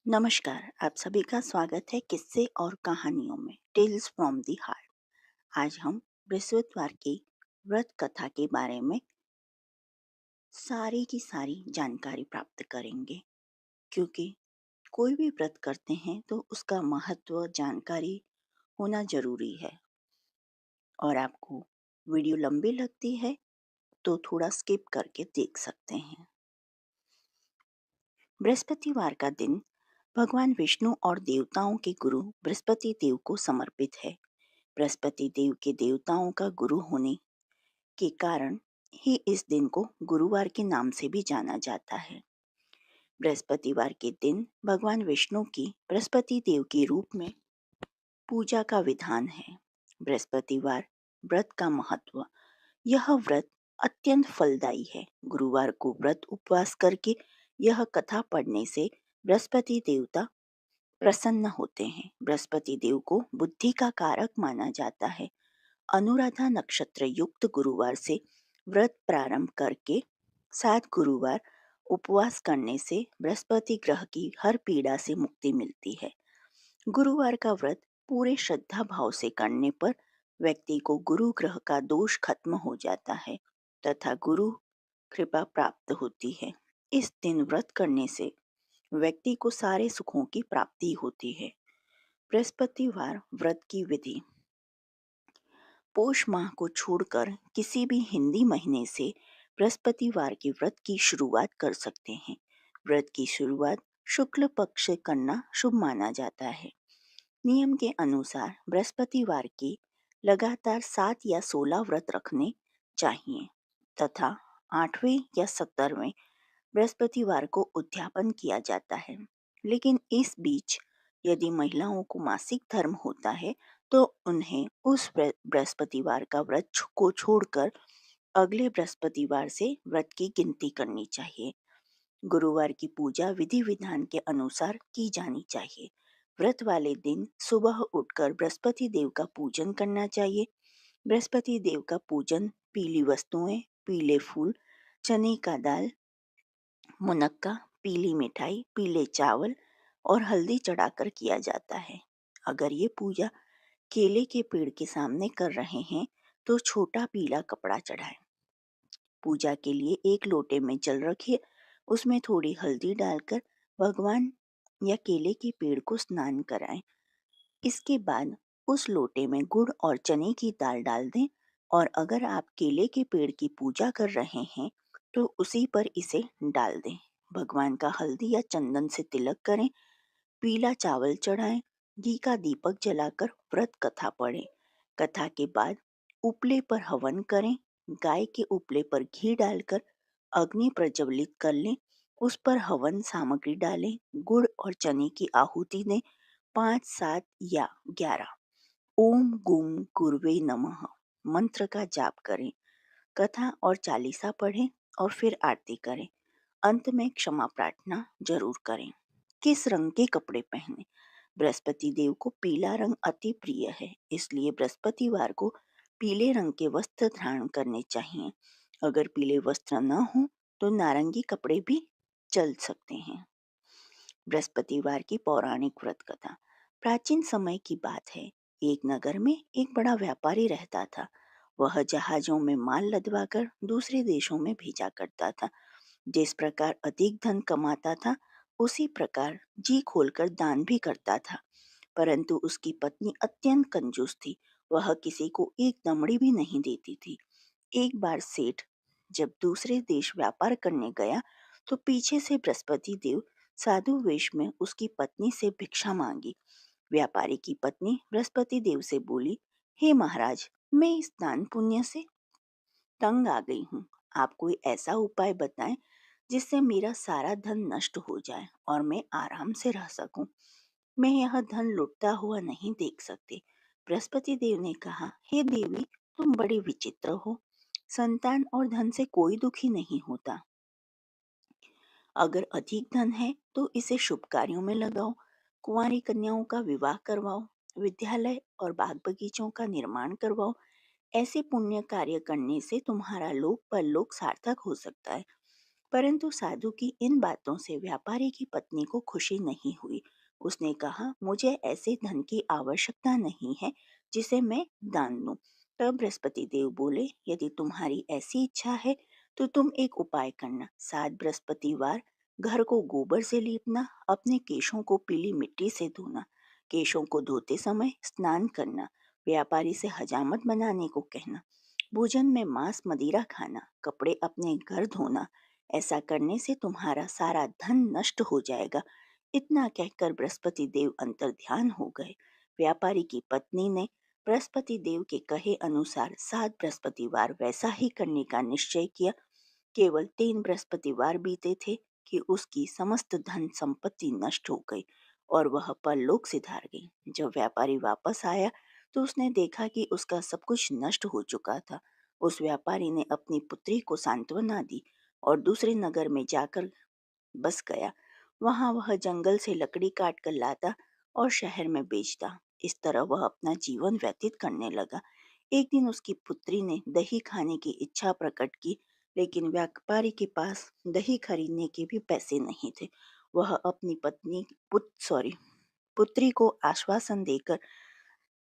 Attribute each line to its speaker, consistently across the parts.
Speaker 1: नमस्कार। आप सभी का स्वागत है किस्से और कहानियों में टेल्स फ्रॉम दी हार्ट। आज हम बृहस्पतिवार की व्रत कथा के बारे में सारी की सारी जानकारी प्राप्त करेंगे, क्योंकि कोई भी व्रत करते हैं तो उसका महत्व जानकारी होना जरूरी है। और आपको वीडियो लंबी लगती है तो थोड़ा स्किप करके देख सकते हैं। बृहस्पतिवार का दिन भगवान विष्णु और देवताओं के गुरु बृहस्पति देव को समर्पित है। बृहस्पति देव के देवताओं का गुरु होने के कारण ही इस दिन को गुरुवार के नाम से भी जाना जाता है। बृहस्पतिवार के दिन भगवान विष्णु की बृहस्पति देव के रूप में पूजा का विधान है। बृहस्पतिवार व्रत का महत्व। यह व्रत अत्यंत फलदायी है। गुरुवार को व्रत उपवास करके यह कथा पढ़ने से बृहस्पति देवता प्रसन्न होते हैं। बृहस्पति देव को बुद्धि का कारक माना जाता है। अनुराधा नक्षत्र युक्त गुरुवार से व्रत प्रारंभ करके 7 गुरुवार उपवास करने से बृहस्पति ग्रह की हर पीड़ा से मुक्ति मिलती है। गुरुवार का व्रत पूरे श्रद्धा भाव से करने पर व्यक्ति को गुरु ग्रह का दोष खत्म हो जाता है तथा गुरु कृपा प्राप्त होती है। इस दिन व्रत करने से व्यक्ति को सारे सुखों की प्राप्ति होती है। बृहस्पतिवार व्रत की विधि। पोष माह को छोड़कर किसी भी हिंदी महीने से बृहस्पतिवार के व्रत की शुरुआत कर सकते हैं। व्रत की शुरुआत शुक्ल पक्ष से करना शुभ माना जाता है। नियम के अनुसार बृहस्पतिवार की लगातार 7 या 16 व्रत रखने चाहिए तथा 8वें या 17वें बृहस्पतिवार को उद्यापन किया जाता है। लेकिन इस बीच यदि महिलाओं को मासिक धर्म होता है तो उन्हें उस बृहस्पतिवार का को छोड़कर अगले बृहस्पतिवार से व्रत की गिनती करनी चाहिए। गुरुवार की पूजा विधि विधान के अनुसार की जानी चाहिए। व्रत वाले दिन सुबह उठकर बृहस्पति देव का पूजन करना चाहिए। बृहस्पति देव का पूजन पीली वस्तुएं, पीले फूल, चने का दाल, मुनक्का, पीली मिठाई, पीले चावल और हल्दी चढ़ाकर किया जाता है। अगर ये पूजा केले के पेड़ के सामने कर रहे हैं तो छोटा पीला कपड़ा चढ़ाएं। पूजा के लिए एक लोटे में जल रखिए, उसमें थोड़ी हल्दी डालकर भगवान या केले के पेड़ को स्नान कराएं। इसके बाद उस लोटे में गुड़ और चने की दाल डाल दें और अगर आप केले के पेड़ की पूजा कर रहे हैं तो उसी पर इसे डाल दें। भगवान का हल्दी या चंदन से तिलक करें, पीला चावल चढ़ाएं, घी का दीपक जलाकर व्रत कथा पढ़ें। कथा के बाद उपले पर हवन करें। गाय के उपले पर घी डालकर अग्नि प्रज्वलित कर लें, उस पर हवन सामग्री डालें, गुड़ और चने की आहुति दें। 5, 7 या 11 ओम गुम गुरुवे नमः मंत्र का जाप करें। कथा और चालीसा पढ़ें और फिर आरती करें। अंत में क्षमा प्रार्थना जरूर करें। किस रंग के कपड़े पहने? बृहस्पति देव को पीला रंग अति प्रिय है, इसलिए बृहस्पतिवार को पीले रंग के वस्त्र धारण करने चाहिए। अगर पीले वस्त्र न हो तो नारंगी कपड़े भी चल सकते हैं। बृहस्पतिवार की पौराणिक व्रत कथा। प्राचीन समय की बात है। एक नगर में एक बड़ा व्यापारी रहता था। वह जहाजों में माल लदवाकर दूसरे देशों में भेजा करता था। जिस प्रकार अधिक धन कमाता था उसी प्रकार जी खोलकर दान भी करता था। परंतु उसकी पत्नी अत्यंत कंजूस थी। वह किसी को एक दमड़ी भी नहीं देती थी। एक बार सेठ जब दूसरे देश व्यापार करने गया तो पीछे से बृहस्पति देव साधु वेश में उसकी पत्नी से भिक्षा मांगी। व्यापारी की पत्नी बृहस्पति देव से बोली, हे महाराज, मैं इस दान पुण्य से तंग आ गई हूँ। आप कोई ऐसा उपाय बताएं जिससे मेरा सारा धन नष्ट हो जाए और मैं आराम से रह सकूं। मैं यह धन लुटता हुआ नहीं देख सकती। बृहस्पति देव ने कहा, हे देवी, तुम बड़े विचित्र हो। संतान और धन से कोई दुखी नहीं होता। अगर अधिक धन है तो इसे शुभ कार्यों में लगाओ, कुंवारी कन्याओं का विवाह करवाओ, विद्यालय और बाग बगीचों का निर्माण करवाओ। ऐसे पुण्य कार्य करने से तुम्हारा लोक परलोक सार्थक हो सकता है। परंतु साधु की इन बातों से व्यापारी की पत्नी को खुशी नहीं हुई। उसने कहा, मुझे ऐसे धन की आवश्यकता नहीं है जिसे मैं दान दूं। तब बृहस्पति देव बोले, यदि तुम्हारी ऐसी इच्छा है तो तुम एक उपाय करना। 7 बृहस्पतिवार घर को गोबर से लीपना, अपने केशों को पीली मिट्टी से धोना, केशों को धोते समय स्नान करना, व्यापारी से हजामत बनाने को कहना, भोजन में मांस मदिरा खाना, कपड़े अपने घर धोना। ऐसा करने से तुम्हारा सारा धन नष्ट हो जाएगा। इतना कहकर बृहस्पति देव अंतर्ध्यान हो गए। व्यापारी की पत्नी ने बृहस्पति देव के कहे अनुसार 7 बृहस्पतिवार वैसा ही करने का निश्चय किया। केवल 3 बृहस्पतिवार बीते थे कि उसकी समस्त धन संपत्ति नष्ट हो गई और वह परलोक सिधार गई। जब व्यापारी वापस आया तो उसने देखा कि उसका सब कुछ नष्ट हो चुका था। उस व्यापारी ने अपनी पुत्री को सांत्वना दी और दूसरे नगर में जाकर बस गया। वहां वह जंगल से लकड़ी काट कर लाता और शहर में बेचता। इस तरह वह अपना जीवन व्यतीत करने लगा। एक दिन उसकी पुत्री ने दही खाने की इच्छा प्रकट की, लेकिन व्यापारी के पास दही खरीदने के भी पैसे नहीं थे। वह अपनी पुत्री को आश्वासन देकर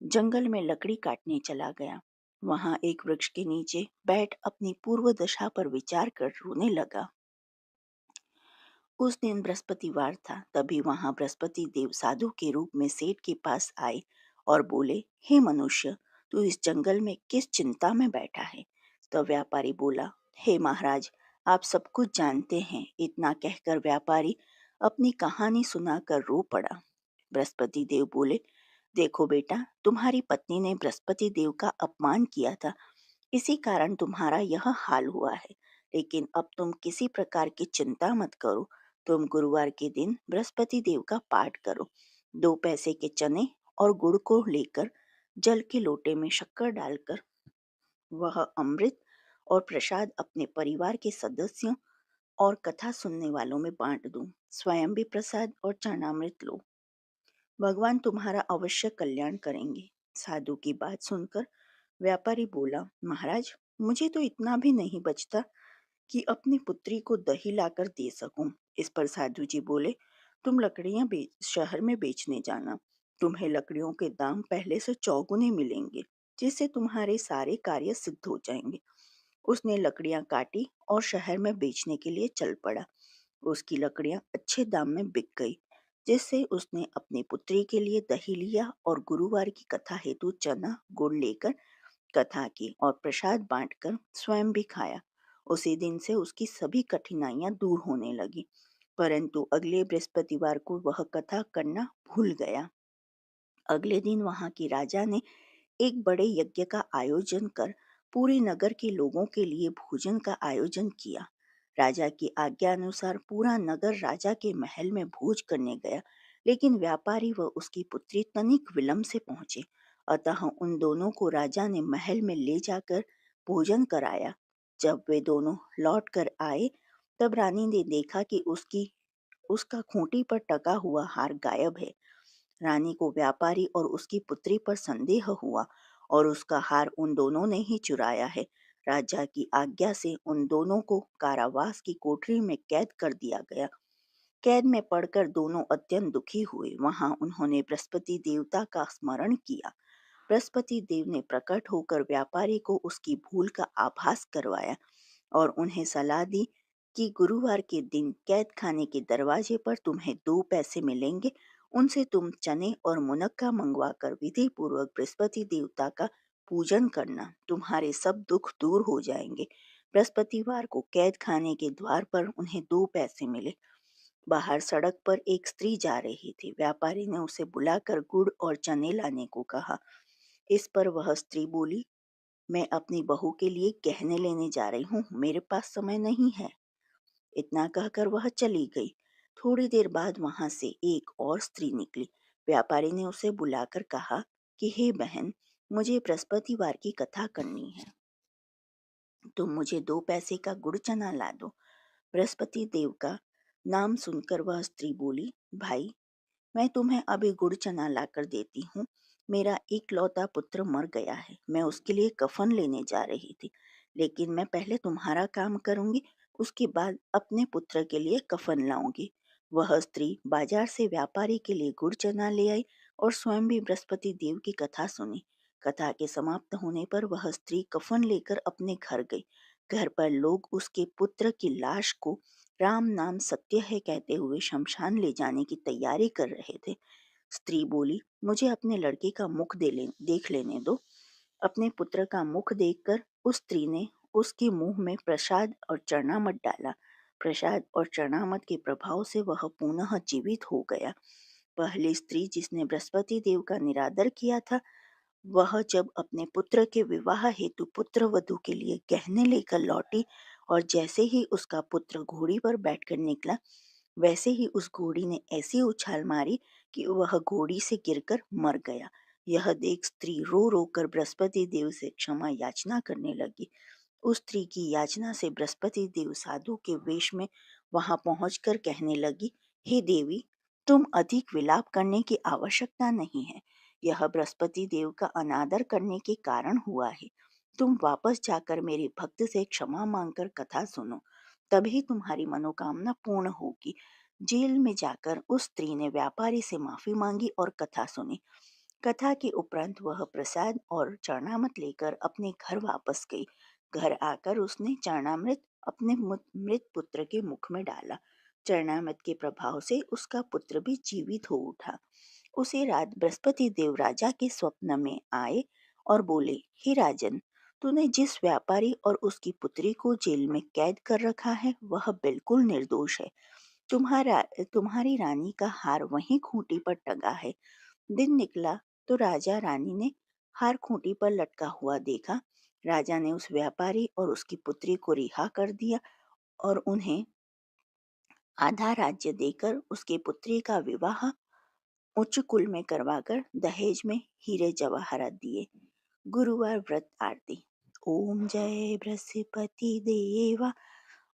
Speaker 1: जंगल में लकड़ी काटने चला गया। वहां एक वृक्ष के नीचे बैठ अपनी पूर्व दशा पर विचार कर रोने लगा। उस दिन बृहस्पतिवार था। तभी वहां बृहस्पति देव साधु के रूप में सेठ के पास आए और बोले, हे मनुष्य, तू इस जंगल में किस चिंता में बैठा है? तब व्यापारी बोला, हे महाराज, आप सब कुछ जानते हैं। इतना कहकर व्यापारी अपनी कहानी सुनाकर रो पड़ा। बृहस्पति देव बोले, देखो बेटा, तुम्हारी पत्नी ने बृहस्पति देव का अपमान किया था, इसी कारण तुम्हारा यह हाल हुआ है। लेकिन अब तुम किसी प्रकार की चिंता मत करो। तुम गुरुवार के दिन बृहस्पति देव का पाठ करो। 2 पैसे के चने और गुड़ को लेकर जल के लोटे में शक्कर डालकर वह अमृत और प्रसाद अपने परिवार के सदस्यों और कथा सुनने वालों में बांट दो। स्वयं भी प्रसाद और चरणामृत लो। भगवान तुम्हारा अवश्य कल्याण करेंगे। साधु की बात सुनकर व्यापारी बोला, महाराज, मुझे तो इतना भी नहीं बचता कि अपनी पुत्री को दही लाकर दे सकूं। इस पर साधु जी बोले, तुम लकड़ियां शहर में बेचने जाना। तुम्हें लकड़ियों के दाम पहले से चौगुने मिलेंगे, जिससे तुम्हारे सारे कार्य सिद्ध हो जाएंगे। उसने लकड़ियां काटी और शहर में बेचने के लिए चल पड़ा। उसकी लकड़ियां अच्छे दाम में बिक गई, जिससे उसने अपनी पुत्री के लिए दही लिया और गुरुवार की कथा हेतु चना गुड़ लेकर कथा की और प्रसाद बांटकर स्वयं भी खाया। उसी दिन से उसकी सभी कठिनाइयां दूर होने लगी। परंतु अगले बृहस्पतिवार को वह कथा करना भूल गया। अगले दिन वहां की राजा ने एक बड़े यज्ञ का आयोजन कर पूरे नगर के लोगों के लिए भोजन का आयोजन किया। राजा की आज्ञा अनुसार पूरा नगर राजा के महल में भोज करने गया, लेकिन व्यापारी व उसकी पुत्री तनिक विलंब से पहुंचे। अतः उन दोनों को राजा ने महल में ले जाकर भोजन कराया। जब वे दोनों लौट कर आए, तब रानी ने देखा कि उसका खूंटी पर टका हुआ हार गायब है। रानी को व्यापारी और उसकी पुत्री पर संदेह हुआ और उसका हार उन दोनों ने ही चुराया है। राजा की आज्ञा से उन दोनों को कारावास की कोठरी में कैद कर दिया गया। कैद में पड़कर दोनों अत्यंत दुखी हुए। वहां उन्होंने बृहस्पति देवता का स्मरण किया। बृहस्पति देव ने प्रकट होकर व्यापारी को उसकी भूल का आभास करवाया और उन्हें सलाह दी कि गुरुवार के दिन कैद खाने के दरवाजे पर तुम्हें 2 पैसे मिलेंगे। उनसे तुम चने और मुनक्का मंगवा कर विधि पूर्वक बृहस्पति देवता का पूजन करना। तुम्हारे सब दुख दूर हो जाएंगे। बृहस्पतिवार को कैद खाने के द्वार पर उन्हें 2 पैसे मिले। बाहर सड़क पर एक स्त्री जा रही थी। व्यापारी ने उसे बुलाकर गुड़ और चने लाने को कहा। इस पर वह स्त्री बोली, मैं अपनी बहू के लिए गहने लेने जा रही हूँ, मेरे पास समय नहीं है। इतना कहकर वह चली गई। थोड़ी देर बाद वहां से एक और स्त्री निकली। व्यापारी ने उसे बुलाकर कहा कि हे बहन, मुझे बृहस्पतिवार की कथा करनी है, तुम मुझे 2 पैसे का गुड़ चना ला दो। बृहस्पति देव का नाम सुनकर वह स्त्री बोली, भाई, मैं तुम्हें अभी गुड़ चना लाकर देती हूँ। मेरा इकलौता पुत्र मर गया है, मैं उसके लिए कफन लेने जा रही थी, लेकिन मैं पहले तुम्हारा काम करूंगी। उसके बाद अपने पुत्र के लिए कफन लाऊंगी। वह स्त्री बाजार से व्यापारी के लिए गुड़ चना ले आई और स्वयं भी बृहस्पति देव की कथा सुनी। कथा के समाप्त होने पर वह स्त्री कफन लेकर अपने घर गई। घर पर लोग उसके पुत्र की लाश को राम नाम सत्य है कहते हुए शमशान ले जाने की तैयारी कर रहे थे। स्त्री बोली, मुझे अपने लड़के का मुख देख लेने दो। अपने पुत्र का मुख देखकर उस स्त्री ने उसके मुंह में प्रसाद और चरणामृत डाला। प्रसाद और चरणामृत के प्रभाव से वह पुनः जीवित हो गया। पहली स्त्री जिसने बृहस्पति देव का निरादर किया था, वह जब अपने पुत्र के विवाह हेतु पुत्र वधू के लिए गहने लेकर लौटी और जैसे ही उसका पुत्र घोड़ी पर बैठकर निकला, वैसे ही उस घोड़ी ने ऐसी उछाल मारी कि वह घोड़ी से गिरकर मर गया। यह देख स्त्री रो रो कर बृहस्पति देव से क्षमा याचना करने लगी। उस स्त्री की याचना से बृहस्पति देव साधु के वेश में वहां पहुंचकर कहने लगी, हे देवी, तुम अधिक विलाप करने की आवश्यकता नहीं है। यह बृहस्पति देव का अनादर करने के कारण हुआ है। तुम वापस जाकर मेरे भक्त से क्षमा मांगकर कथा सुनो, तभी तुम्हारी मनोकामना पूर्ण होगी। जेल में जाकर उस स्त्री ने व्यापारी से माफी मांगी और कथा सुनी। कथा के उपरांत वह प्रसाद और चरणामृत लेकर अपने घर वापस गई। घर आकर उसने चरणामृत अपने मृत पुत्र के मुख में डाला। चरणामृत के प्रभाव से उसका पुत्र भी जीवित हो उठा। उसी रात बृहस्पति देव राजा के स्वप्न में आए और बोले, हे राजन, तूने जिस व्यापारी और उसकी पुत्री को जेल में कैद कर रखा है वह बिल्कुल निर्दोष है। तुम्हारा तुम्हारी रानी का हार वहीं खूंटी पर टंगा है। दिन निकला तो राजा रानी ने हार खूंटी पर लटका हुआ देखा। राजा ने उस व्यापारी और उसकी पुत्री को रिहा कर दिया और उन्हें आधा राज्य देकर उसकी पुत्री का विवाह उच्च कुल में करवाकर दहेज में हीरे जवाहरात दिए। गुरुवार व्रत आरती। ओम जय बृहस्पति देवा,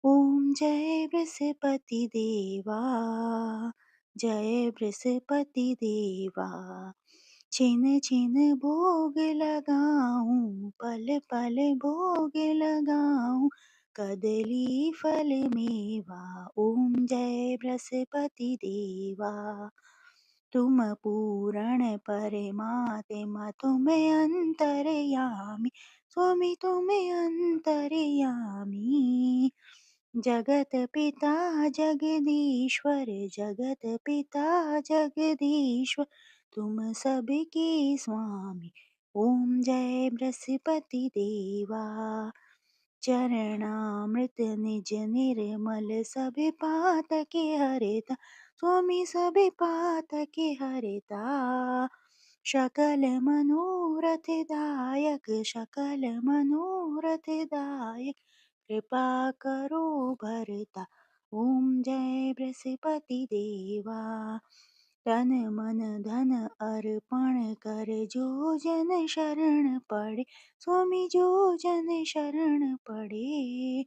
Speaker 1: ओम जय बृहस्पति देवा, जय बृहस्पति देवा। छिन छिन भोग लगाऊं, पल पल भोग लगाऊं, कदली फल मेवा। ओम जय बृहस्पति देवा। तुम पूर्ण परमात्मा, तुम अंतर्यामी, स्वामी तुम अंतर्यामी। जगत पिता जगदीश्वर, जगत पिता जगदीश्वर, तुम सबके स्वामी। ओम जय बृहस्पति देवा। चरणामृत निज निर्मल, सभी पातके हरिता, स्वामी सभी पातके हरिता। सकल मनोरथ दायक, सकल मनोरथ दायक, कृपा करो भरता। ओम जय बृहस्पति देवा। तन मन धन अर्पण कर, जो जन शरण पड़े, स्वामी जो जन शरण पड़े।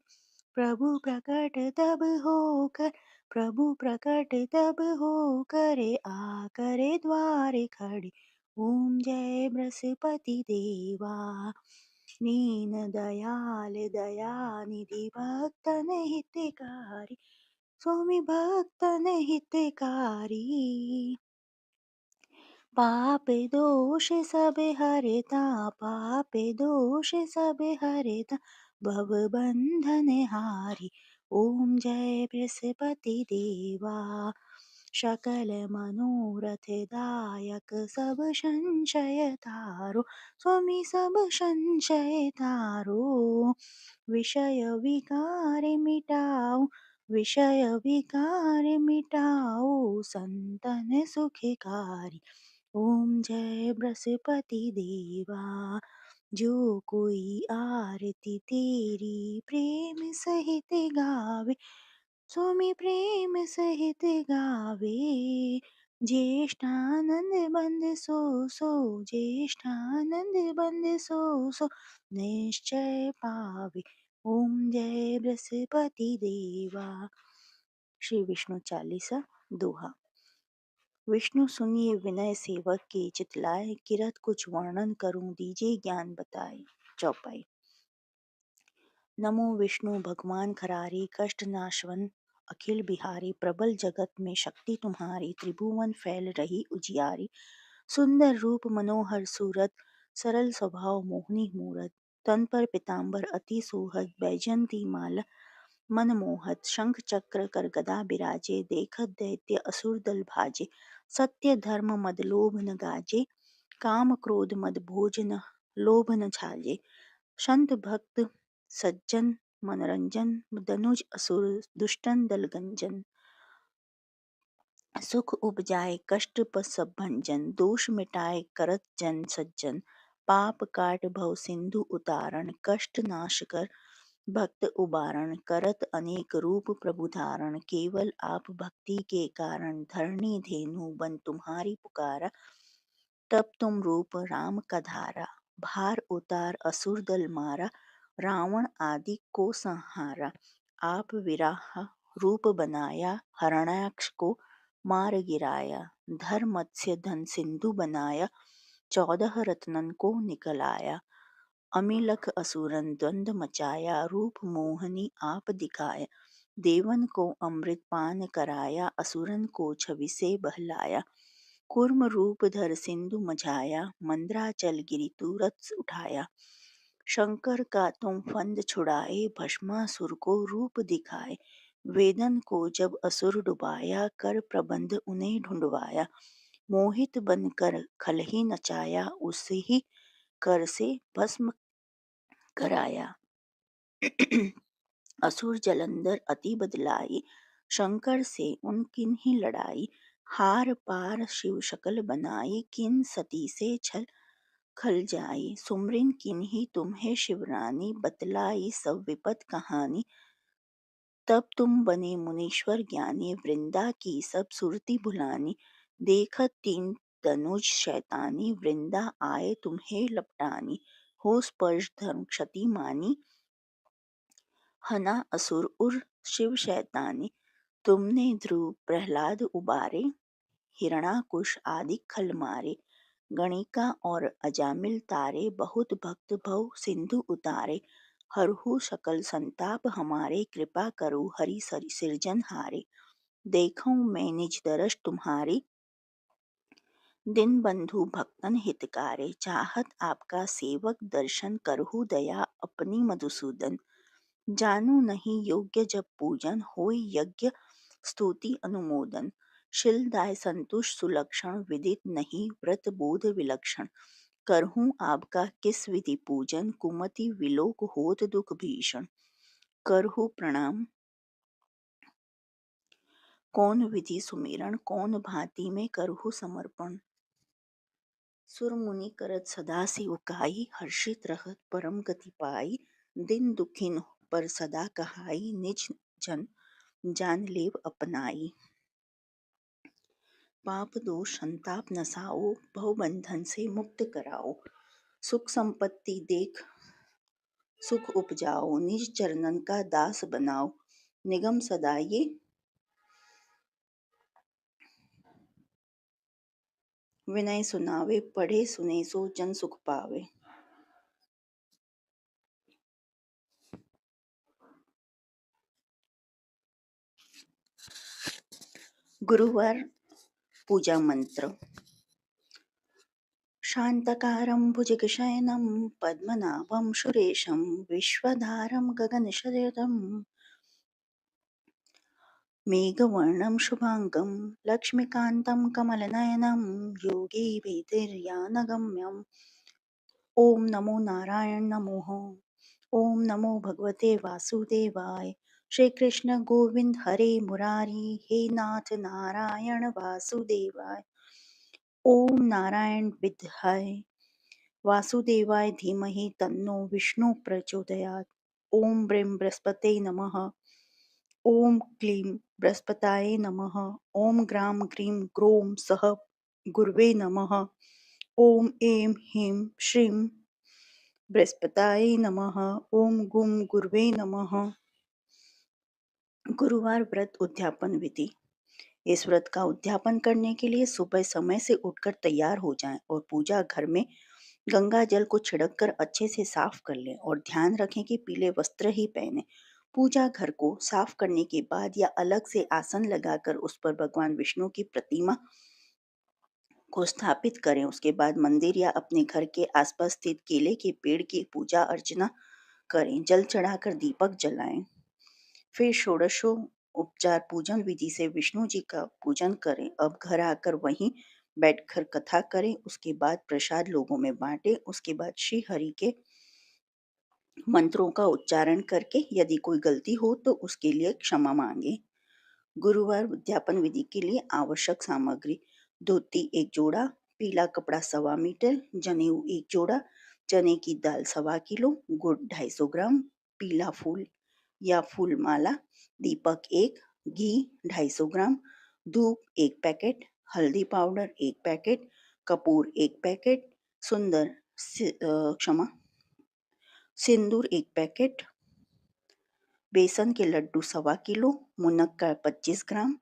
Speaker 1: प्रभु प्रकट तब होकर, प्रभु प्रकट तब होकर, आकर द्वार खड़े। ओम जय बृहस्पति देवा। दीन दयाल दयानिधि, भक्तन हितकारी, स्वामी भक्तन हितकारी। पाप दोष सब हरता, पाप दोष सब हरता, भव बंधन हारी। ओम जय बृहस्पति देवा। सकल मनोरथ दायक, सब संशय तारो, स्वामी सब संशय तारो। विषय विकार मिटाओ, विषय विकार मिटाओ, संतन सुखकारी। ओम जय बृहस्पति देवा। जो कोई आरती तेरी प्रेम सहित गावे, स्वामी प्रेम सहित गावे। ज्येष्ठानंद बंद सो सो, ज्येष्ठानंद बंद सो सो, निश्चय पावे। ओम जय बृहस्पति देवा। श्री विष्णु चालीसा दोहा। विष्णु सुनिए विनय सेवक के, चितलाए किरत कुछ वर्णन करूं, दीजिए ज्ञान बताए। चौपाई। नमो विष्णु भगवान खरारी कष्ट नाशवन अखिल बिहारी प्रबल जगत में शक्ति तुम्हारी त्रिभुवन फैल रही उजियारी सुंदर रूप मनोहर सूरत सरल स्वभाव मोहनी मूरत तन पर पीतांबर अति सोहद बैजंती माला मनमोहत शंख चक्र कर गदा बिराजे देखत दैत्य असुर दल भाजे सत्य धर्म मद लोभ न गाजे काम क्रोध मद भोज न लोभ न छाजे संत भक्त सज्जन मनरंजन दनुज असुर दुष्टन दल गंजन सुख उपजाए कष्ट सब भंजन दोष मिटाए करत जन सज्जन पाप काट भव सिंधु उतारण कष्ट नाश कर भक्त उबारण करत अनेक रूप प्रभु धारण केवल आप भक्ति के कारण धरणी धेनु बन तुम्हारी पुकारा तब तुम रूप राम का धारा भार उतार असुर दल मारा रावण आदि को संहारा आप विराह रूप बनाया हरणाक्ष को मार गिराया धर मत्स्य धन सिंधु बनाया 14 रत्नन को निकलाया अमिलख असुरन द्वंद मचाया रूप मोहनी आप दिखाया देवन को अमृत पान कराया असुरन को छवि से बहलाया कूर्म रूप धर सिंधु मझाया मंद्राचल गिरि तुरत उठाया शंकर का तुम फंद छुड़ाए भस्मासुर को रूप दिखाए वेदन को जब असुर डुबाया कर प्रबंध उन्हें ढूंढवाया मोहित बनकर खलही नचाया उसे ही कर से भस्म कराया असुर जलंधर अति बदलाई शंकर से उनकिन ही लड़ाई हार पार शिव शकल बनाई किन सती से छल खल जाई सुमरिन किन ही तुम्हें शिवरानी बतलाई सब विपत कहानी तब तुम बने मुनीश्वर ज्ञानी वृंदा की सब सुरती भुलानी देखत तीन तनुज शैतानी वृंदा आए तुम्हें लपटानी हो स्पर्श धर्म क्षति मानी हना असुर उर शिव शैतानी तुमने ध्रुव प्रहलाद उबारे हिरणाकुश आदि खल मारे गणिका और अजामिल तारे बहुत भक्त भव सिंधु उतारे हरहु सकल संताप हमारे कृपा करो हरि सरि सिरजन हारे देखूं मैं निज दरस तुम्हारी दिन बंधु भक्तन हितकारे चाहत आपका सेवक दर्शन करहु दया अपनी मधुसूदन जानू नहीं योग्य जब पूजन होय यज्ञ स्तुति अनुमोदन शीलदाय संतुष्ट सुलक्षण विदित नहीं व्रत बोध विलक्षण करहूँ आपका किस विधि पूजन कुमति विलोक होत दुख भीषण करहु प्रणाम कौन विधि सुमिरन कौन भांति में करहु समर्पण सुर मुनि करत सदा सेवकाई हर्षित रहत परम गति पाई दिन दुखिन पर सदा कहाई निज जन जान लेव अपनाई पाप दोष संताप नसाओ भव बंधन से मुक्त कराओ सुख संपत्ति देख सुख उपजाओ निज चरणन का दास बनाओ निगम सदा ये विनय सुनावे पढ़े सुने सो जन सुख पावे गुरुवार पूजा मंत्र शांतकारं भुजगशयनं पद्मनाभं सुरेशं विश्वधारं गगनशयनं मेघवर्णं शुभांगं लक्ष्मीकान्तं कमलनयनं योगी वेदैर्यानगम्यम् ॐ नमो नारायण नमोः ॐ नमो भगवते वासुदेवाय श्री कृष्ण गोविंद हरे मुरारी हे नाथ नारायण वासुदेवाय ओम नारायण विद्याय वासुदेवाय धीमहि तन्नो विष्णु प्रचोदयात् ओम ब्रीं बृहस्पते नमः ओम क्लीं बृहस्पताय नमः ओम ग्रां ग्रीं ग्रौं सः गुरवे नमः ओम ऐं ह्रीं श्रीं बृहस्पताय नमः ओम गुं गुरवे नमः गुरुवार व्रत उद्यापन विधि इस व्रत का उद्यापन करने के लिए सुबह समय से उठकर तैयार हो जाएं और पूजा घर में गंगा जल को छिड़क कर अच्छे से साफ कर लें और ध्यान रखें कि पीले वस्त्र ही पहने। पूजा घर को साफ करने के बाद या अलग से आसन लगाकर उस पर भगवान विष्णु की प्रतिमा को स्थापित करें। उसके बाद मंदिर या अपने घर के आसपास स्थित केले के पेड़ की पूजा अर्चना करें। जल चढ़ाकर दीपक जलाएं। फिर षोडशो उपचार पूजन विधि से विष्णु जी का पूजन करें। अब घर आकर वहीं बैठकर कथा करें। उसके बाद प्रसाद लोगों में बांटें। उसके बाद श्री हरि के मंत्रों का उच्चारण करके यदि कोई गलती हो तो उसके लिए क्षमा मांगे। गुरुवार उद्यापन विधि के लिए आवश्यक सामग्री: धोती 1 जोड़ा, पीला कपड़ा 1.25 मीटर, जनेऊ 1 जोड़ा, चने की दाल 1.25 किलो, गुड़ 250 ग्राम, पीला फूल या फूल माला, दीपक 1, घी 250 ग्राम, धूप 1 पैकेट, हल्दी पाउडर 1 पैकेट, कपूर 1 पैकेट, क्षमा सिंदूर 1 पैकेट, बेसन के लड्डू 1.25 किलो, मुनक्का 25 ग्राम,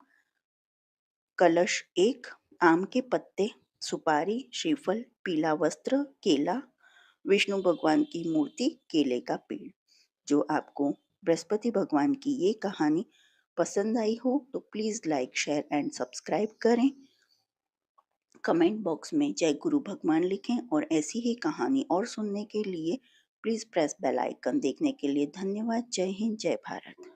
Speaker 1: कलश 1, आम के पत्ते, सुपारी, श्रीफल, पीला वस्त्र, केला, विष्णु भगवान की मूर्ति, केले का पेड़। जो आपको बृहस्पति भगवान की ये कहानी पसंद आई हो तो please like, share and subscribe करें। कमेंट बॉक्स में जय गुरु भगवान लिखें और ऐसी ही कहानी और सुनने के लिए प्लीज़ प्रेस बेल आइकन। देखने के लिए धन्यवाद। जय हिंद, जय भारत।